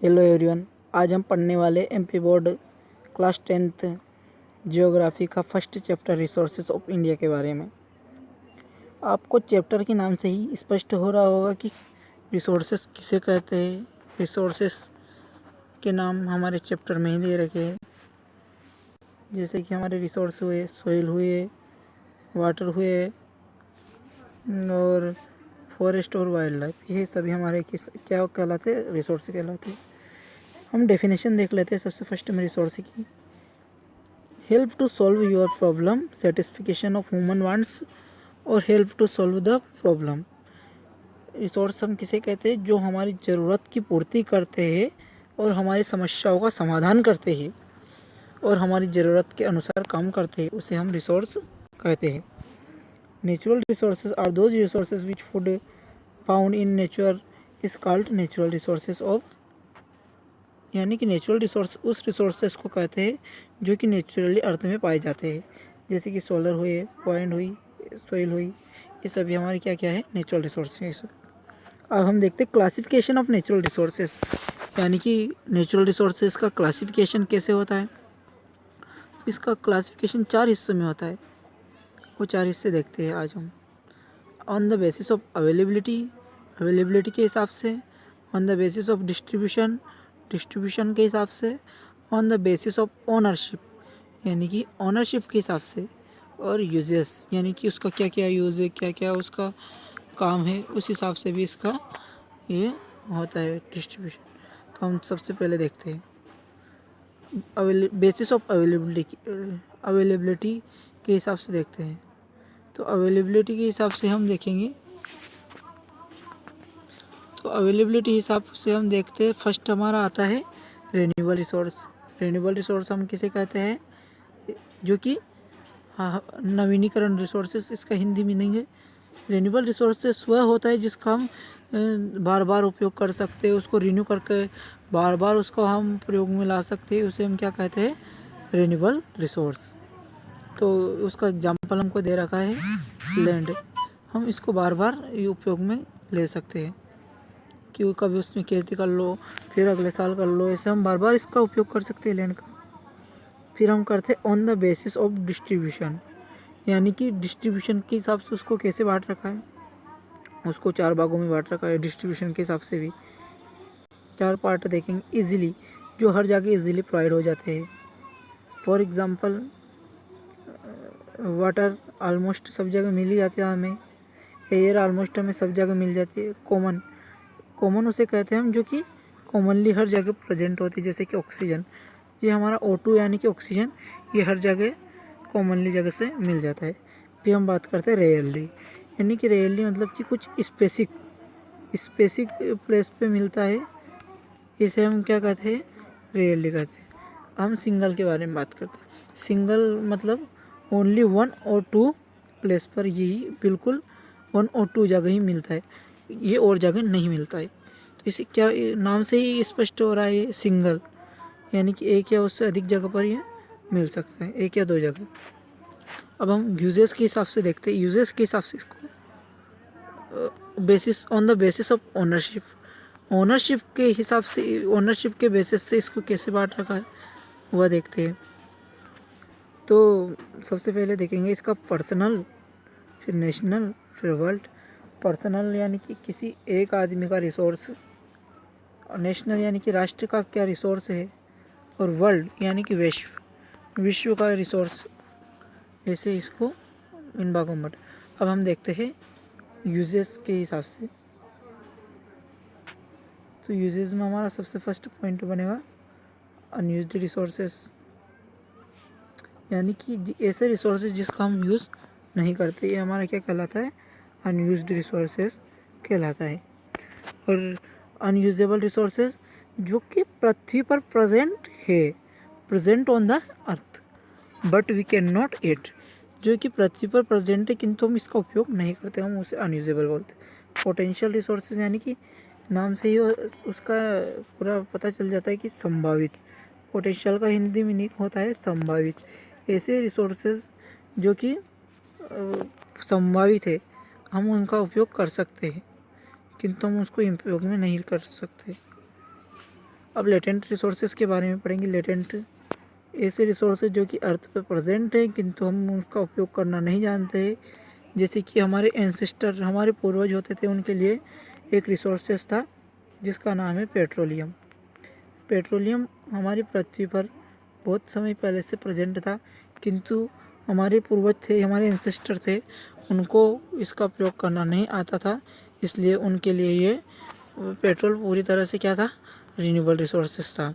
Hello everyone, आज हम पढ़ने वाले MP board class 10th geography का first chapter resources of India के बारे में। आपको चैप्टर के नाम से ही स्पष्ट हो रहा होगा कि रिसोर्सेज किसे कहते हैं। रिसोर्सेज के नाम हमारे चैप्टर में ही दे रखे हैं, जैसे कि हमारे रिसोर्स हुए, सोइल हुए, वाटर हुए और फॉरेस्ट और वाइल्ड लाइफ। ये सभी हमारे क्या कहलाते हैं? रिसोर्स कहलाते हैं। हम डेफिनेशन देख लेते हैं सबसे फर्स्ट में रिसोर्स की। Help to solve your problem, satisfaction of human wants और help to solve the problem. Resource हम किसे कहते हैं? जो हमारी ज़रूरत की पूर्ति करते हैं और हमारी समस्याओं का समाधान करते हैं और हमारी ज़रूरत के अनुसार काम करते हैं, उसे हम रिसोर्स कहते हैं। Natural resources are those resources which food found in nature is called natural resources of, यानी कि नेचुरल रिसोर्स उस रिसोर्सेज को कहते हैं जो कि नेचुरली अर्थ में पाए जाते हैं, जैसे कि सोलर हुए, पॉइंट हुई, सोइल हुई, ये सभी हमारे क्या क्या है? नेचुरल रिसोर्स है। सब अब हम देखते हैं क्लासिफिकेशन ऑफ नेचुरल रिसोर्सेज, यानी कि नेचुरल रिसोर्सेज का क्लासिफिकेशन कैसे होता है। इसका क्लासिफिकेशन 4 हिस्सों में होता है। वो 4 हिस्से देखते हैं आज हम। On the basis of availability के हिसाब से, on the basis of distribution के हिसाब से, on the basis of ownership यानी कि ओनरशिप के हिसाब से, और यूजेस यानी कि उसका क्या क्या यूज़ है, क्या क्या उसका काम है, उस हिसाब से भी इसका ये होता है डिस्ट्रीब्यूशन। तो हम सबसे पहले देखते हैं बेसिस ऑफ अवेलेबिलिटी के हिसाब से देखते हैं। तो अवेलेबिलिटी के हिसाब से हम देखेंगे, तो अवेलेबिलिटी हिसाब से हम देखते हैं, फर्स्ट हमारा आता है रिन्यूएबल रिसोर्स। रिन्यूएबल रिसोर्स हम किसे कहते हैं? जो कि नवीनीकरण रिसोर्सेज, इसका हिंदी मीनिंग है। रिन्यूएबल रिसोर्सेज वह होता है जिसका हम बार बार उपयोग कर सकते हैं, उसको रिन्यू करके बार बार उसको हम प्रयोग में ला सकते हैं, उसे हम क्या कहते हैं? Renewable resource. तो उसका एग्जाम्पल हमको दे रखा है लैंड। हम इसको बार बार उपयोग में ले सकते हैं कि कभी उसमें खेती कर लो, फिर अगले साल कर लो, ऐसे हम बार बार इसका उपयोग कर सकते हैं लैंड का। फिर हम करते हैं on the basis of distribution, यानी कि डिस्ट्रीब्यूशन के हिसाब से उसको कैसे बांट रखा है। उसको 4 भागों में बांट रखा है डिस्ट्रीब्यूशन के हिसाब से भी। 4 पार्ट देखेंगे इजीली, जो हर जगह इजीली प्रोवाइड हो जाते हैं। फॉर एग्जांपल वाटर ऑलमोस्ट सब जगह मिल ही जाती है हमें। एयर ऑलमोस्ट हमें सब जगह मिल जाती है। कॉमन उसे कहते हैं हम जो कि कॉमनली हर जगह प्रेजेंट होती है, जैसे कि ऑक्सीजन। ये हमारा O2 यानी कि ऑक्सीजन, ये हर जगह कॉमनली जगह से मिल जाता है। फिर हम बात करते हैं रेयरली, यानी कि रेयरली मतलब कि कुछ स्पेसिफिक प्लेस पे मिलता है, इसे हम क्या कहते हैं? रेयरली कहते हैं। हम सिंगल के बारे में बात करते हैं। सिंगल मतलब ओनली 1 और 2 प्लेस पर यही बिल्कुल 1 और 2 जगह ही मिलता है, ये और जगह नहीं मिलता है। तो इसे क्या नाम से ही स्पष्ट हो रहा है, सिंगल, यानी कि एक या उससे अधिक जगह पर ये मिल सकता है, 1 या 2 जगह। अब हम यूजेस के हिसाब से देखते हैं। यूजेस के हिसाब से इसको basis on the basis of ownership के हिसाब से, ओनरशिप के बेसिस से इसको कैसे बांट रखा है वह देखते हैं। तो सबसे पहले देखेंगे इसका पर्सनल, फिर नेशनल, फिर वर्ल्ड। पर्सनल यानी कि किसी एक आदमी का रिसोर्स, और नेशनल यानी कि राष्ट्र का क्या रिसोर्स है, और वर्ल्ड यानी कि विश्व का रिसोर्स। ऐसे इसको इन भागों में। अब हम देखते हैं यूजेस के हिसाब से। तो यूजेस में हमारा सबसे फर्स्ट पॉइंट बनेगा अनयूज्ड रिसोर्सेस, यानी कि ऐसे रिसोर्सेज जिसका हम यूज़ नहीं करते, ये हमारा क्या कहलाता है? अनयूज्ड रिसोर्सेज कहलाता है। और अनयूजेबल रिसोर्सेज जो कि पृथ्वी पर present on the earth but we can not it, जो कि पृथ्वी पर प्रेजेंट है किंतु हम इसका उपयोग नहीं करते, हम उसे अनयूजेबल बोलते हैं। पोटेंशियल रिसोर्सेज यानी कि नाम से ही उसका पूरा पता चल जाता है कि संभावित। पोटेंशियल का हिंदी मीनिंग होता है संभावित। ऐसे रिसोर्सेज जो कि संभावित है, हम उनका उपयोग कर सकते हैं किंतु हम उसको उपयोग में नहीं कर सकते। अब लेटेंट रिसोर्सेज के बारे में पढ़ेंगे। लेटेंट ऐसे रिसोर्सेज जो कि अर्थ पर प्रेजेंट है किंतु हम उसका उपयोग करना नहीं जानते हैं। जैसे कि हमारे एंसेस्टर, हमारे पूर्वज होते थे, उनके लिए एक रिसोर्सेज था जिसका नाम है पेट्रोलियम। पेट्रोलियम हमारी पृथ्वी पर बहुत समय पहले से प्रेजेंट था, किंतु हमारे पूर्वज थे, हमारे एंसेस्टर थे, उनको इसका प्रयोग करना नहीं आता था, इसलिए उनके लिए ये पेट्रोल पूरी तरह से क्या था, रिन्यूएबल रिसोर्सेज था।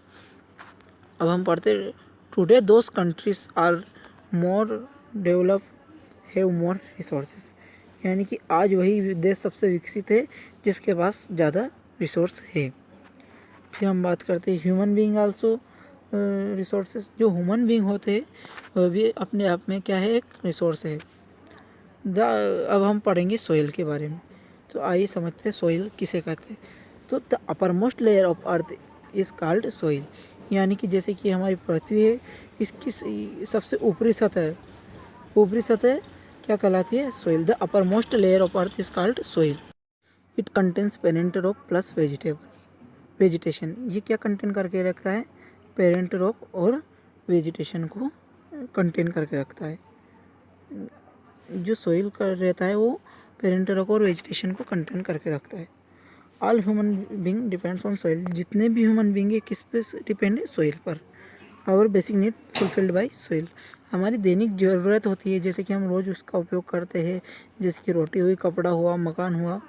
अब हम पढ़ते today those countries are more develop have more resources, यानी कि आज वही देश सबसे विकसित है जिसके पास ज़्यादा रिसोर्स है। फिर हम बात करते हैं ह्यूमन बीइंग आल्सो रिसोर्सेज। जो ह्यूमन बीइंग होते हैं वह भी अपने आप में क्या है, एक रिसोर्स है। अब हम पढ़ेंगे सोइल के बारे में। तो आइए समझते हैं सोइल किसे कहते हैं। तो the upper most layer of earth is called soil, यानी कि जैसे कि हमारी पृथ्वी है, इसकी सबसे ऊपरी सतह क्या कहलाती है, soil. The upper most layer of earth is called soil. It contains parent rock plus vegetation. ये क्या कंटेन करके रखता है, पेरेंट रॉक और वेजिटेशन को कंटेन करके रखता है। जो सोइल कर रहता है वो पेरेंट रॉक और वेजिटेशन को कंटेन करके रखता है। All human being depends on soil. जितने भी ह्यूमन बींग है किस पे डिपेंड है, सोइल पर। Our basic need fulfilled by soil. हमारी दैनिक ज़रूरत होती है, जैसे कि हम रोज़ उसका उपयोग करते हैं, जैसे कि रोटी हुई, कपड़ा हुआ, मकान हुआ,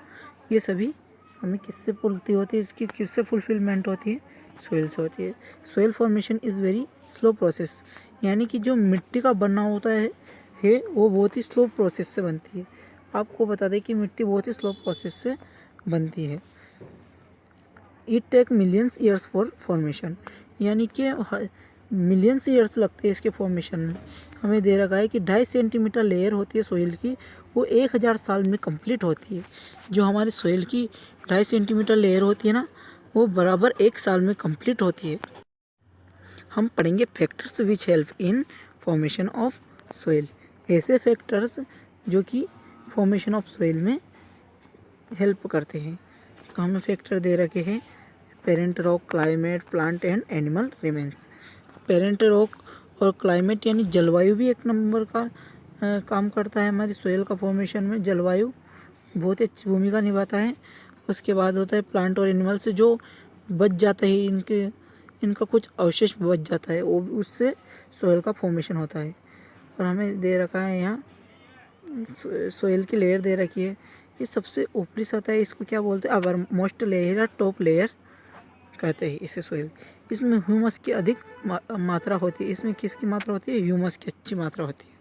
ये सभी हमें किससे पूर्ति होती है, इसकी किससे फुलफिलमेंट होती है, सोइल से होती है। Soil formation is very slow process, यानी कि जो मिट्टी का बनना होता है वो बहुत ही स्लो प्रोसेस से बनती है। आपको बता दें कि मिट्टी बहुत ही स्लो प्रोसेस से बनती है। It take millions years for formation, यानी कि मिलियंस ईयर्स लगते हैं इसके फॉर्मेशन में। हमें दे रखा है कि 2.5 सेंटीमीटर लेयर होती है सोइल की, वो 1000 साल में कंप्लीट होती है। जो हमारी सोइल की 2.5 सेंटीमीटर लेयर होती है ना, वो बराबर 1 साल में कंप्लीट होती है। हम पढ़ेंगे factors which help in formation of soil. ऐसे फैक्टर्स जो कि फॉर्मेशन ऑफ सोइल में हेल्प करते हैं। तो हमें फैक्टर दे रखे हैं parent rock, climate, plant and animal remains. Parent rock और क्लाइमेट यानी जलवायु भी एक नंबर का काम करता है हमारी सोइल का फॉर्मेशन में। जलवायु बहुत अच्छी भूमिका निभाता है। उसके बाद होता है प्लांट और एनिमल से जो बच जाता है, इनका कुछ अवशेष बच जाता है, वो उससे सोइल का फॉर्मेशन होता है। और हमें दे रखा है यहाँ सोइल की लेयर दे रखी है। ये सबसे ऊपरी सतह है, इसको क्या बोलते हैं, अपर मोस्ट लेयर या टॉप लेयर कहते हैं इसे सोइल। इसमें ह्यूमस की अधिक मात्रा होती है। इसमें किसकी मात्रा होती है, ह्यूमस की अच्छी मात्रा होती है।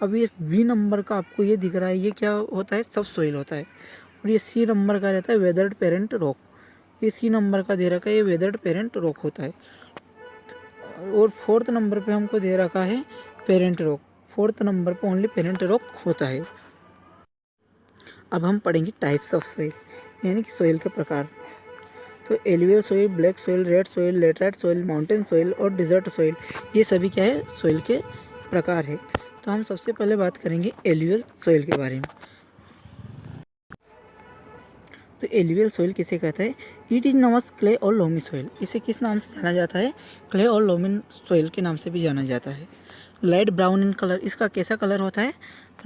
अब ये बी नंबर का आपको ये दिख रहा है, ये क्या होता है, सब सोइल होता है। और ये सी नंबर का रहता है वेदर्ड पेरेंट रॉक। ये सी नंबर का दे रखा है, ये वेदर्ड पेरेंट रॉक होता है। और 4th नंबर पे हमको दे रखा है पेरेंट रॉक। 4th नंबर पे ओनली पेरेंट रॉक होता है। अब हम पढ़ेंगे टाइप्स ऑफ सोइल, यानी कि सोइल के प्रकार। तो alluvial soil, black soil, red soil, laterite soil, mountain soil और डिजर्ट सोइल, ये सभी क्या है, सोइल के प्रकार है। तो हम सबसे पहले बात करेंगे एलुवियल सोइल के बारे में। तो एलुवियल सोइल किसे कहते हैं, इट इज नॉन क्ले और लोमी सोइल। इसे किस नाम से जाना जाता है, क्ले और लोमी सोइल के नाम से भी जाना जाता है। लाइट ब्राउन इन कलर, इसका कैसा कलर होता है,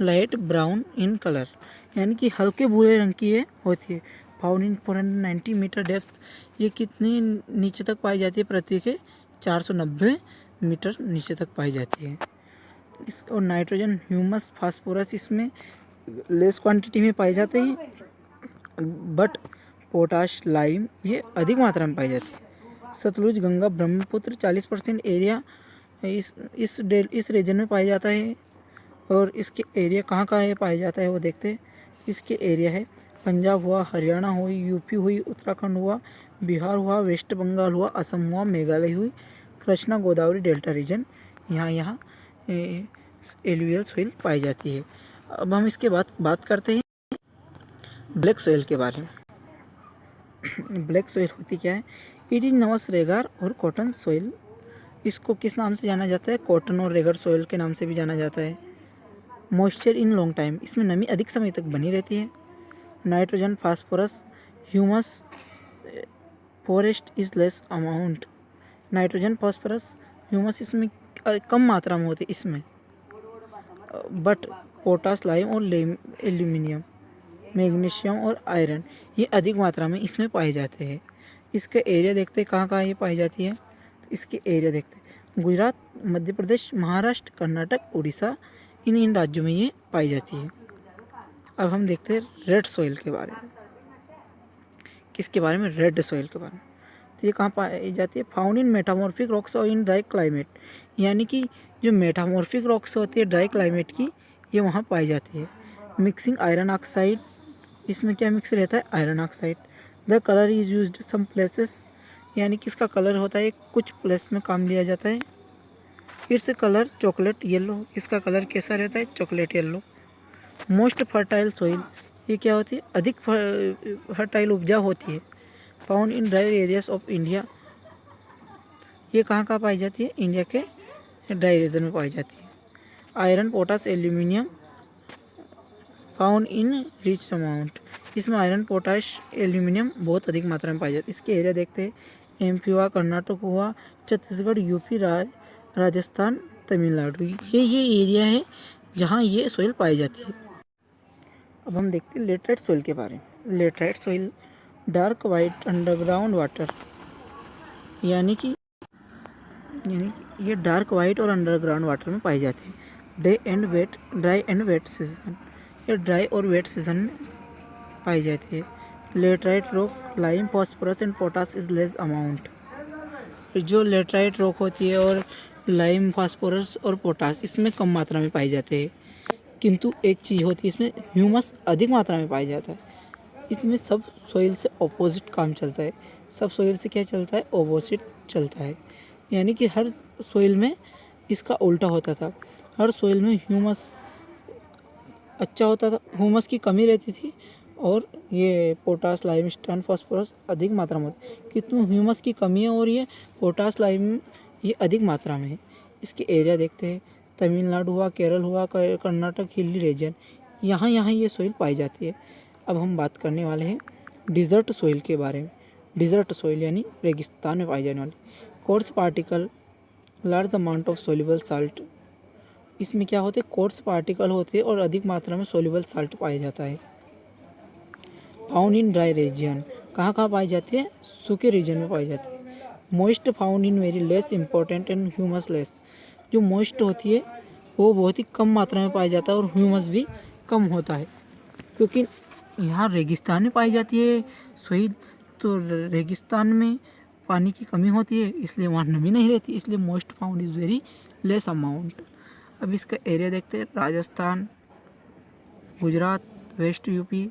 लाइट ब्राउन इन कलर, यानी कि हल्के भूरे रंग की ये होती है। फाउंड इन 490 मीटर डेप्थ, ये कितनी नीचे तक पाई जाती है, पृथ्वी के 490 मीटर नीचे तक पाई जाती है। इस और नाइट्रोजन, ह्यूमस, फास्फोरस इसमें लेस क्वांटिटी में पाए जाते हैं, बट पोटाश, लाइम ये अधिक मात्रा में पाई जाती है। सतलुज, गंगा, ब्रह्मपुत्र 40% एरिया इस रीजन में पाया जाता है। और इसके एरिया कहाँ कहाँ है पाया जाता है वो देखते हैं। इसके एरिया है पंजाब हुआ, हरियाणा हुई, यूपी हुई, उत्तराखंड हुआ, बिहार हुआ, वेस्ट बंगाल हुआ, असम हुआ, मेघालय हुई, कृष्णा गोदावरी डेल्टा रीजन, यहाँ एलुवियल सोइल पाई जाती है। अब हम इसके बाद बात करते हैं ब्लैक सोइल के बारे में। ब्लैक सोइल होती क्या है, इट इज नवस रेगार और कॉटन सोइल। इसको किस नाम से जाना जाता है, कॉटन और रेगर सोइल के नाम से भी जाना जाता है। मॉइस्चर इन लॉन्ग टाइम, इसमें नमी अधिक समय तक बनी रहती है। Nitrogen, phosphorus, humus forest is less amount. Nitrogen, phosphorus, humus इसमें कम मात्रा में होते इसमें, बट पोटास, लाइम और एल्यूमिनियम, मैग्नीशियम और आयरन ये अधिक मात्रा में इसमें पाए जाते हैं। इसका एरिया देखते हैं कहाँ कहाँ ये पाई जाती है, तो इसके एरिया देखते हैं गुजरात, मध्य प्रदेश, महाराष्ट्र, कर्नाटक, उड़ीसा, इन राज्यों में ये पाई जाती है। अब हम देखते हैं रेड सॉइल के बारे में। किसके बारे में? रेड सॉइल के बारे में। तो ये कहाँ पाई जाती है? फाउंड इन मेटामॉर्फिक रॉक्स और इन ड्राई क्लाइमेट, यानी कि जो मेटामॉर्फिक रॉक्स होती है ड्राई क्लाइमेट की, ये वहाँ पाई जाती है। मिक्सिंग आयरन ऑक्साइड, इसमें क्या मिक्स रहता है? Iron oxide. The colour is used some places, यानी कि इसका कलर होता है कुछ प्लेस में काम लिया जाता है। इट्स कलर चॉकलेट येलो, इसका कलर कैसा रहता है? Chocolate yellow. Most fertile soil, ये क्या होती है? अधिक फर्टाइल उपजा होती है। Found in dry areas of India, ये कहाँ कहाँ पाई जाती है? इंडिया के ड्राई रीजन में पाई जाती है। Iron, potash, aluminium found in rich amount, इसमें आयरन, पोटाश, एल्यूमिनियम बहुत अधिक मात्रा में पाई जाती है। इसके एरिया देखते हैं, एमपी हुआ, कर्नाटक हुआ, छत्तीसगढ़, यूपी, राजस्थान, तमिलनाडु, ये एरिया है जहाँ ये सॉइल पाई जाती है। अब हम देखते हैं लेटराइट सॉइल के बारे में। Laterite soil dark white underground water, यानी कि ये डार्क वाइट और अंडरग्राउंड वाटर में पाई जाती है। ड्राई एंड वेट सीजन, ये ड्राई और वेट सीजन में पाई जाती है। Laterite rock, lime, phosphorus and potash is less amount, जो लेटराइट रॉक होती है और लाइम, फास्फोरस और पोटास इसमें कम मात्रा में पाए जाते हैं, किंतु एक चीज़ होती है इसमें ह्यूमस अधिक मात्रा में पाया जाता है। इसमें सब सॉइल से ऑपोजिट काम चलता है। सब सॉइल से क्या चलता है? ऑपोजिट चलता है, यानी कि हर सॉइल में इसका उल्टा होता था। हर सॉइल में ह्यूमस अच्छा होता था, ह्यूमस की कमी रहती थी, और ये पोटास, लाइमस्टोन, फास्फोरस अधिक मात्रा में होती है। किंतु ह्यूमस की कमी है और ये पोटास, लाइम ये अधिक मात्रा में है। इसके एरिया देखते हैं, तमिलनाडु हुआ, केरल हुआ, कर्नाटक, हिली रीजन, यहाँ ये सॉइल पाई जाती है। अब हम बात करने वाले हैं डिज़र्ट सॉइल के बारे में। डिज़र्ट सॉइल यानी रेगिस्तान में पाई जाने वाली। Coarse particle, large amount of soluble salt, इसमें क्या होते हैं? कोर्स पार्टिकल होते हैं और अधिक मात्रा में सोल्यूबल साल्ट पाया जाता है। फाउंड इन ड्राई रीजन, कहाँ कहाँ पाई जाती है? सूखे रीजन में पाई जाती है। Moist found in very less important and humus less, जो मॉइस्ट होती है वो बहुत ही कम मात्रा में पाया जाता है और ह्यूमस भी कम होता है, क्योंकि यहाँ रेगिस्तान में पाई जाती है सॉइल, तो रेगिस्तान में पानी की कमी होती है, इसलिए वहाँ नमी नहीं रहती, इसलिए most found is very less amount. अब इसका एरिया देखते हैं, Rajasthan, Gujarat, west UP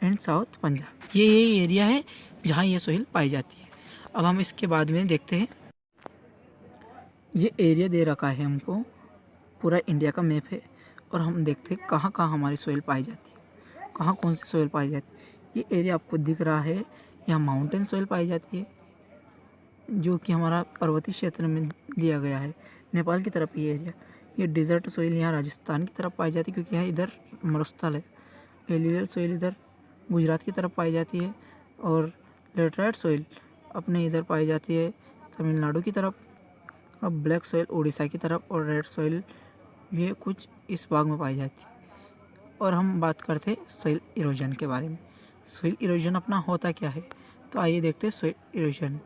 and south Punjab, ये एरिया है जहाँ ये सॉइल पाई जाती है। अब हम इसके बाद में देखते हैं, ये एरिया दे रखा है हमको, पूरा इंडिया का मैप है, और हम देखते हैं कहाँ कहाँ हमारी सॉइल पाई जाती है, कहाँ कौन सी सॉइल पाई जाती है। ये एरिया आपको दिख रहा है, यहाँ माउंटेन सॉइल पाई जाती है, जो कि हमारा पर्वतीय क्षेत्र में दिया गया है, नेपाल की तरफ ये एरिया। ये डिज़र्ट सॉइल यहाँ राजस्थान की तरफ पाई जाती है, क्योंकि यहाँ इधर मरुस्थल है। एलुवियल सॉइल इधर गुजरात की तरफ पाई जाती है, और लेटराइट सॉइल अपने इधर पाई जाती है तमिलनाडु की तरफ, और ब्लैक सॉइल उड़ीसा की तरफ, और रेड सॉइल ये कुछ इस भाग में पाई जाती है। और हम बात करते हैं सॉइल इरोजन के बारे में। सॉइल इरोजन अपना होता क्या है, तो आइए देखते हैं सॉइल इरोजन,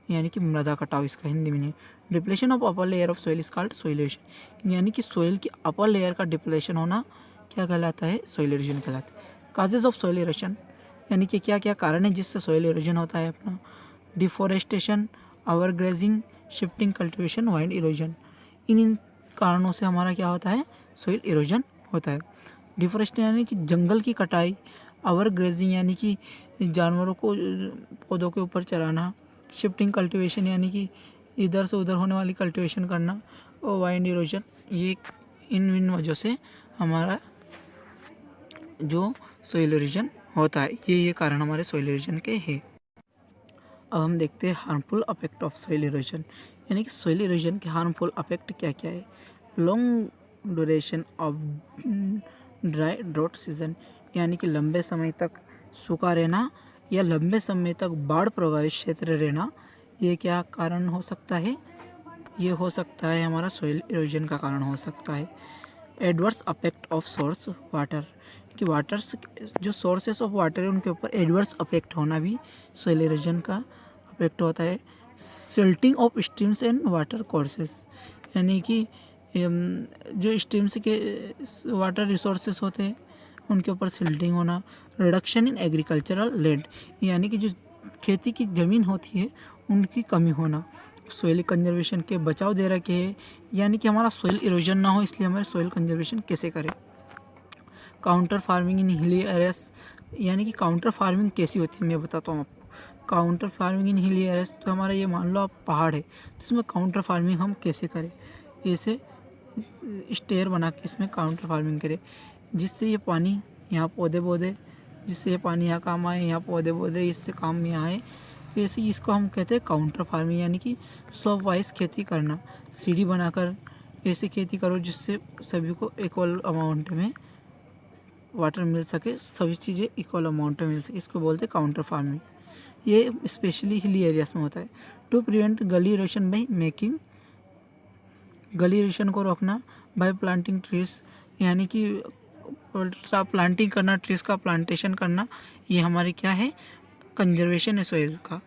यानी कि मृदा कटाव इसका हिंदी में। Depletion of upper layer of soil is called soil erosion, यानी कि सॉइल की अपर लेयर का डिप्लेशन होना क्या कहलाता है? सॉइल इरोजन कहलाता है। काजेज ऑफ सॉइल इरोजन, यानी कि क्या क्या कारण है जिससे सॉइल इरोजन होता है अपना? Deforestation, overgrazing, shifting cultivation, wind erosion, इन कारणों से हमारा क्या होता है? सॉइल इरोजन होता है। डिफॉरेस्टेशन यानी कि जंगल की कटाई, ओवरग्रेजिंग यानी कि जानवरों को पौधों के ऊपर चराना, शिफ्टिंग कल्टीवेशन यानी कि इधर से उधर होने वाली कल्टीवेशन करना, और वाइंड इरोजन, ये इन वजह से हमारा जो सॉइल इरोजन होता है, ये कारण हमारे सॉइल इरोजन के हैं। अब हम देखते हैं harmful effect of soil erosion, यानी कि सॉइल इरोजन के हार्मफुल अफेक्ट क्या क्या है। Long duration of dry drought season, यानी कि लंबे समय तक सूखा रहना या लंबे समय तक बाढ़ प्रभावित क्षेत्र रहना, ये क्या कारण हो सकता है? ये हो सकता है हमारा सॉइल इरोजन का कारण हो सकता है। Adverse affect of source water, कि वाटर्स जो सोर्सेस ऑफ वाटर है उनके ऊपर एडवर्स अफेक्ट होना भी सॉइल इरोजन का अफेक्ट होता है। Silting of streams and water courses, यानी कि जो स्ट्रीम्स के वाटर रिसोर्सेस होते हैं उनके ऊपर सिल्टिंग होना। रिडक्शन इन एग्रीकल्चरल लैंड, यानी कि जो खेती की ज़मीन होती है उनकी कमी होना। सोइल कंजर्वेशन के बचाव दे रखे है, यानी कि हमारा सोइल इरोजन ना हो, इसलिए हमारे सोइल कंजर्वेशन कैसे करें। Counter farming in hilly areas, यानी कि काउंटर फार्मिंग कैसी होती है मैं बताता हूँ आपको। Counter farming in hilly areas, तो हमारा ये मान लो आप पहाड़ है तो इसमें काउंटर फार्मिंग हम कैसे करें, ऐसे स्टेयर बना के इसमें काउंटर फार्मिंग करें, जिससे ये पानी यहाँ पौधे जिससे ये पानी यहाँ काम आए, यहाँ पौधे इससे काम यहाँ आए। तो ऐसे इसको हम कहते हैं काउंटर फार्मिंग, यानी कि स्लॉप वाइज खेती करना। सीढ़ी बनाकर ऐसे खेती करो जिससे सभी को इक्वल अमाउंट में वाटर मिल सके, सभी चीज़ें इक्वल अमाउंट में मिल सके, इसको बोलते हैं काउंटर फार्मिंग। ये स्पेशली हिली एरियाज में होता है। टू प्रिवेंट गली इरोशन बाई मेकिंग, गली इरोशन को रोकना बाय प्लांटिंग ट्रीज, यानी कि प्लांटिंग करना, ट्रीज का प्लांटेशन करना, ये हमारे क्या है, कंजर्वेशन है सोइल का।